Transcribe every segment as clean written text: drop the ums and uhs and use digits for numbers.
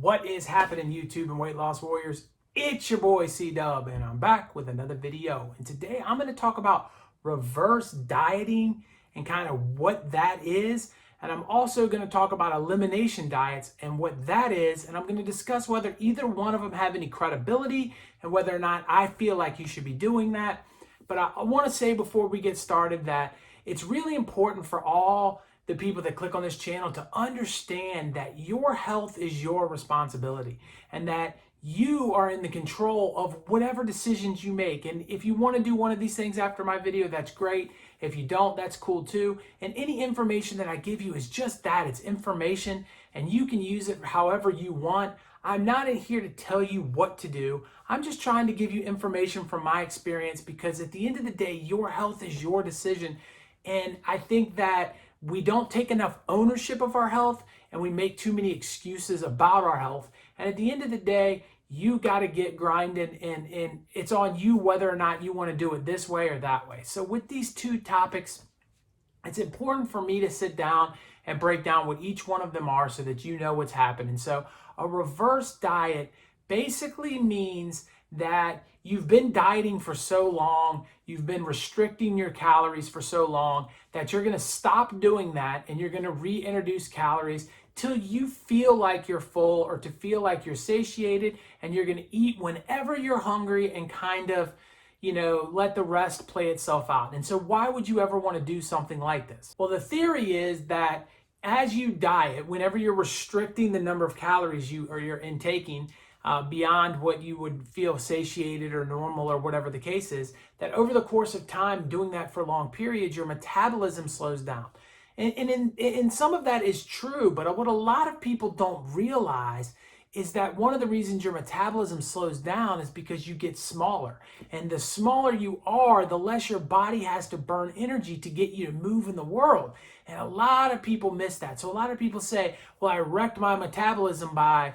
What is happening, YouTube and weight loss warriors? It's your boy C-Dub, and I'm back with another video. And today I'm going to talk about reverse dieting and kind of what that is. And I'm also going to talk about elimination diets and what that is. And I'm going to discuss whether either one of them have any credibility and whether or not I feel like you should be doing that. But I want to say before we get started that it's really important for all the people that click on this channel to understand that your health is your responsibility and that you are in the control of whatever decisions you make. And if you want to do one of these things after my video, that's great. If you don't, that's cool too. And any information that I give you is just that. It's information and you can use it however you want. I'm not in here to tell you what to do. I'm just trying to give you information from my experience because at the end of the day, your health is your decision. And I think that we don't take enough ownership of our health and we make too many excuses about our health. And at the end of the day, you got to get grinding and it's on you whether or not you want to do it this way or that way. So with these two topics, it's important for me to sit down and break down what each one of them are so that you know what's happening. So a reverse diet basically means that you've been dieting for so long, you've been restricting your calories for so long that you're going to stop doing that and you're going to reintroduce calories till you feel like you're full or to feel like you're satiated, and you're going to eat whenever you're hungry and kind of, let the rest play itself out. And so why would you ever want to do something like this? Well, the theory is that as you diet, whenever you're restricting the number of calories you're intaking, beyond what you would feel satiated or normal or whatever the case is, that over the course of time, doing that for long periods, your metabolism slows down. And some of that is true, but what a lot of people don't realize is that one of the reasons your metabolism slows down is because you get smaller. And the smaller you are, the less your body has to burn energy to get you to move in the world. And a lot of people miss that. So a lot of people say, well, I wrecked my metabolism by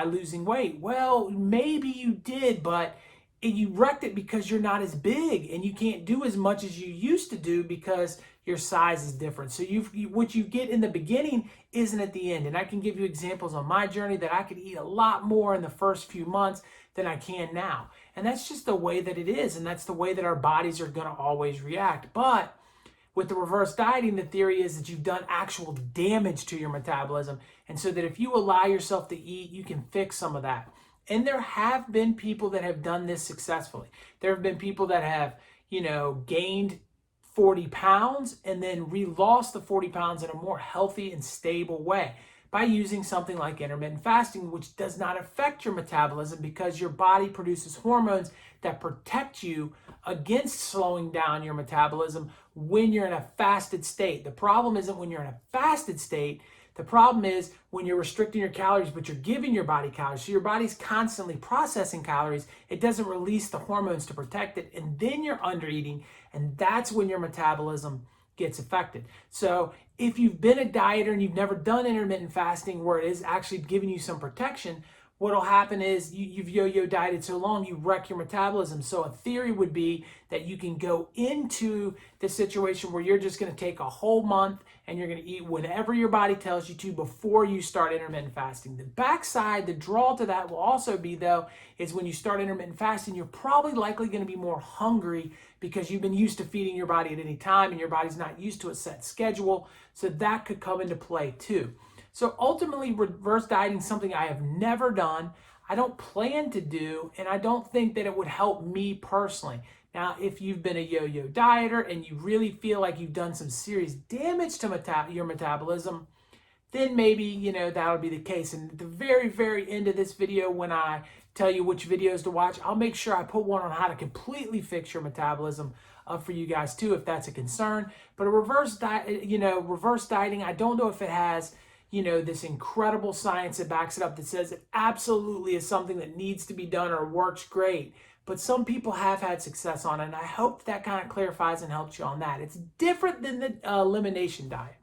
losing weight. Well, maybe you did, but you wrecked it because you're not as big and you can't do as much as you used to do because your size is different. So what you get in the beginning isn't at the end. And I can give you examples on my journey that I could eat a lot more in the first few months than I can now. And that's just the way that it is. And that's the way that our bodies are going to always react. But with the reverse dieting, the theory is that you've done actual damage to your metabolism. And so that if you allow yourself to eat, you can fix some of that. And there have been people that have done this successfully. There have been people that have, gained 40 pounds and then re-lost the 40 pounds in a more healthy and stable way by using something like intermittent fasting, which does not affect your metabolism because your body produces hormones that protect you against slowing down your metabolism when you're in a fasted state. The problem isn't when you're in a fasted state. The problem is when you're restricting your calories, but you're giving your body calories. So your body's constantly processing calories. It doesn't release the hormones to protect it. And then you're under eating. And that's when your metabolism gets affected. So if you've been a dieter and you've never done intermittent fasting where it is actually giving you some protection, what'll happen is you've yo-yo dieted so long, you wreck your metabolism. So a theory would be that you can go into the situation where you're just going to take a whole month and you're going to eat whatever your body tells you to before you start intermittent fasting. The backside, the draw to that will also be, though, is when you start intermittent fasting, you're probably likely going to be more hungry because you've been used to feeding your body at any time and your body's not used to a set schedule. So that could come into play too. So ultimately, reverse dieting is something I have never done, I don't plan to do, and I don't think that it would help me personally. Now, if you've been a yo-yo dieter and you really feel like you've done some serious damage to your metabolism, then maybe, that would be the case. And at the very, very end of this video, when I tell you which videos to watch, I'll make sure I put one on how to completely fix your metabolism for you guys too, if that's a concern. But a reverse dieting, I don't know if it has this incredible science that backs it up that says it absolutely is something that needs to be done or works great. But some people have had success on it, and I hope that kind of clarifies and helps you on that. It's different than the elimination diet.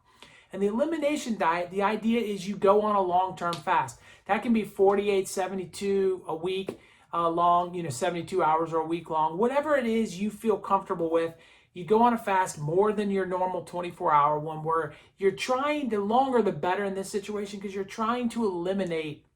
And the elimination diet, the idea is you go on a long-term fast. That can be 48, 72 a week long, 72 hours or a week long. Whatever it is you feel comfortable with, you go on a fast more than your normal 24-hour one, where you're trying, the longer the better in this situation, because you're trying to eliminate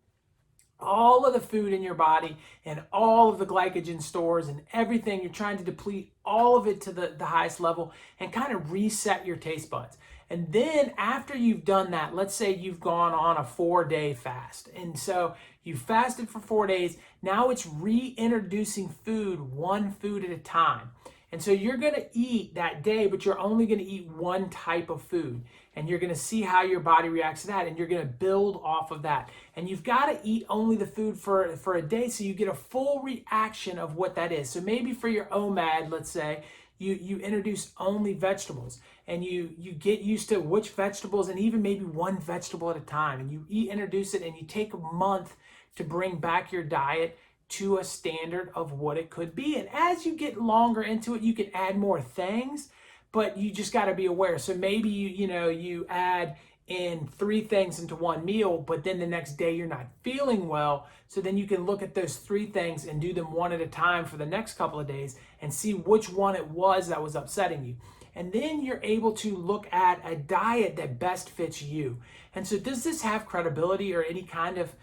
all of the food in your body and all of the glycogen stores and everything. You're trying to deplete all of it to the highest level and kind of reset your taste buds. And then after you've done that, let's say you've gone on a 4-day fast. And so you fasted for 4 days. Now it's reintroducing food, one food at a time. And so you're going to eat that day, but you're only going to eat one type of food. And you're going to see how your body reacts to that. And you're going to build off of that. And you've got to eat only the food for a day so you get a full reaction of what that is. So maybe for your OMAD, let's say, you introduce only vegetables. And you get used to which vegetables, and even maybe one vegetable at a time. And you introduce it, and you take a month to bring back your diet to a standard of what it could be. And as you get longer into it, you can add more things, but you just got to be aware. So maybe you add in 3 things into one meal, but then the next day you're not feeling well. So then you can look at those 3 things and do them one at a time for the next couple of days and see which one it was that was upsetting you. And then you're able to look at a diet that best fits you. And so does this have credibility or any kind of,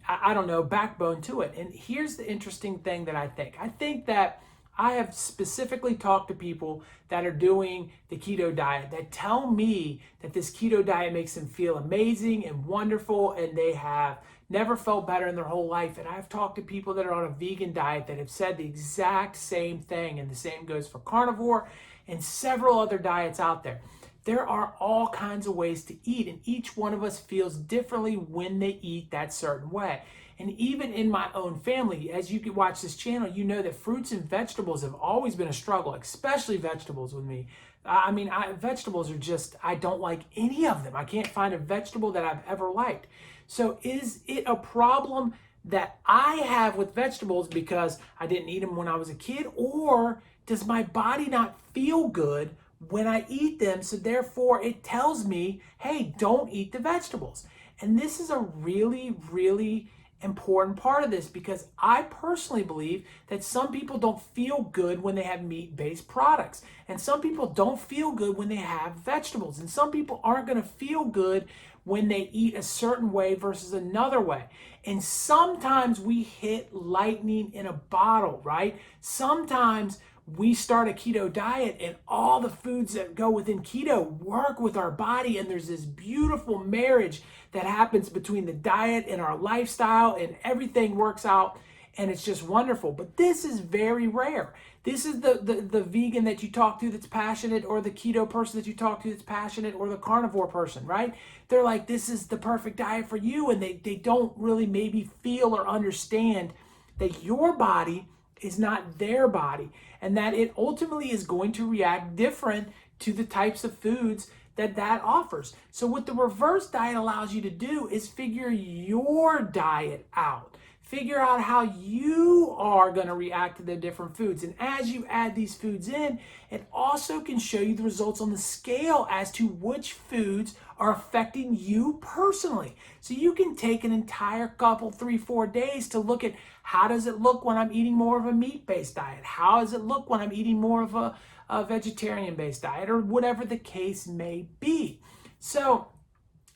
I don't know, backbone to it? And here's the interesting thing that I think that I have specifically talked to people that are doing the keto diet that tell me that this keto diet makes them feel amazing and wonderful, and they have never felt better in their whole life. And I've talked to people that are on a vegan diet that have said the exact same thing, and the same goes for carnivore and several other diets out there. There are all kinds of ways to eat, and each one of us feels differently when they eat that certain way. And even in my own family, as you can watch this channel, you know that fruits and vegetables have always been a struggle, especially vegetables with me. Vegetables are just, I don't like any of them. I can't find a vegetable that I've ever liked. So is it a problem that I have with vegetables because I didn't eat them when I was a kid? Or does my body not feel good when I eat them, so therefore it tells me, hey, don't eat the vegetables? And this is a really, really important part of this, because I personally believe that some people don't feel good when they have meat-based products, and some people don't feel good when they have vegetables, and some people aren't going to feel good when they eat a certain way versus another way. And sometimes we hit lightning in a bottle, right? Sometimes we start a keto diet and all the foods that go within keto work with our body, and there's this beautiful marriage that happens between the diet and our lifestyle, and everything works out, and it's just wonderful. But this is very rare. This is the vegan that you talk to that's passionate, or the keto person that you talk to that's passionate, or the carnivore person, right? They're like, this is the perfect diet for you, and they don't really maybe feel or understand that your body is not their body, and that it ultimately is going to react different to the types of foods that offers. So what the reverse diet allows you to do is figure your diet out. Figure out how you are going to react to the different foods. And as you add these foods in, it also can show you the results on the scale as to which foods are affecting you personally. So you can take an entire couple, 3-4 days to look at, how does it look when I'm eating more of a meat-based diet? How does it look when I'm eating more of a vegetarian-based diet, or whatever the case may be? So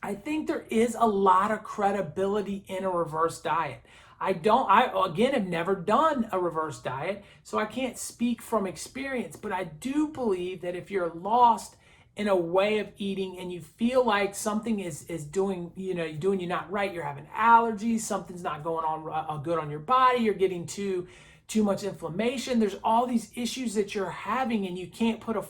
I think there is a lot of credibility in a reverse diet. I again have never done a reverse diet, so I can't speak from experience, but I do believe that if you're lost in a way of eating and you feel like something is doing you not right, you're having allergies, something's not going on good on your body, you're getting too much inflammation, there's all these issues that you're having and you can't put a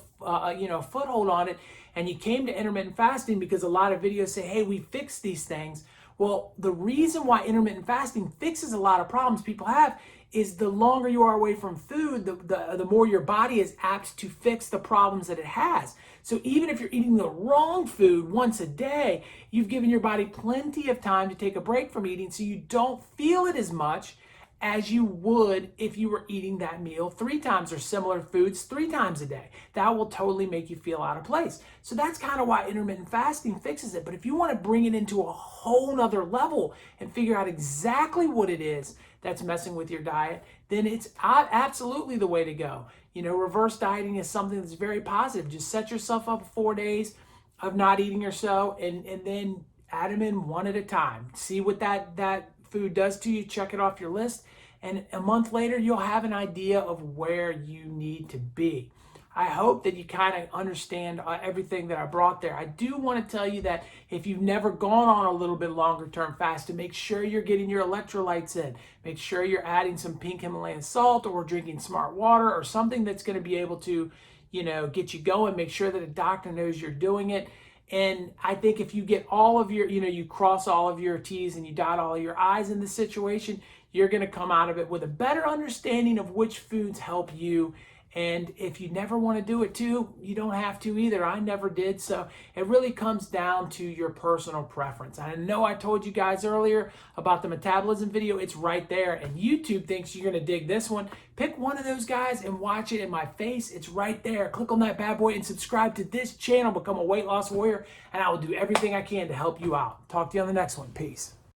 foothold on it, and you came to intermittent fasting because a lot of videos say, hey, we fix these things. Well, the reason why intermittent fasting fixes a lot of problems people have is the longer you are away from food, the more your body is apt to fix the problems that it has. So even if you're eating the wrong food once a day, you've given your body plenty of time to take a break from eating, so you don't feel it as much, as you would if you were eating that meal 3 times or similar foods 3 times a day. That will totally make you feel out of place. So that's kind of why intermittent fasting fixes it. But if you want to bring it into a whole nother level and figure out exactly what it is that's messing with your diet, then it's absolutely the way to go. You know, reverse dieting is something that's very positive. Just set yourself up 4 days of not eating or so, and then add them in one at a time. See what that food does to you, check it off your list, and a month later you'll have an idea of where you need to be. I hope that you kind of understand everything that I brought there. I do want to tell you that if you've never gone on a little bit longer term fast, to make sure you're getting your electrolytes in. Make sure you're adding some pink Himalayan salt or drinking smart water or something that's going to be able to, you know, get you going. Make sure that a doctor knows you're doing it. And I think if you get all of your, you cross all of your T's and you dot all of your I's in this situation, you're going to come out of it with a better understanding of which foods help you. And if you never want to do it too, you don't have to either. I never did. So it really comes down to your personal preference. I know I told you guys earlier about the metabolism video. It's right there. And YouTube thinks you're going to dig this one. Pick one of those guys and watch it in my face. It's right there. Click on that bad boy and subscribe to this channel. Become a weight loss warrior. And I will do everything I can to help you out. Talk to you on the next one. Peace.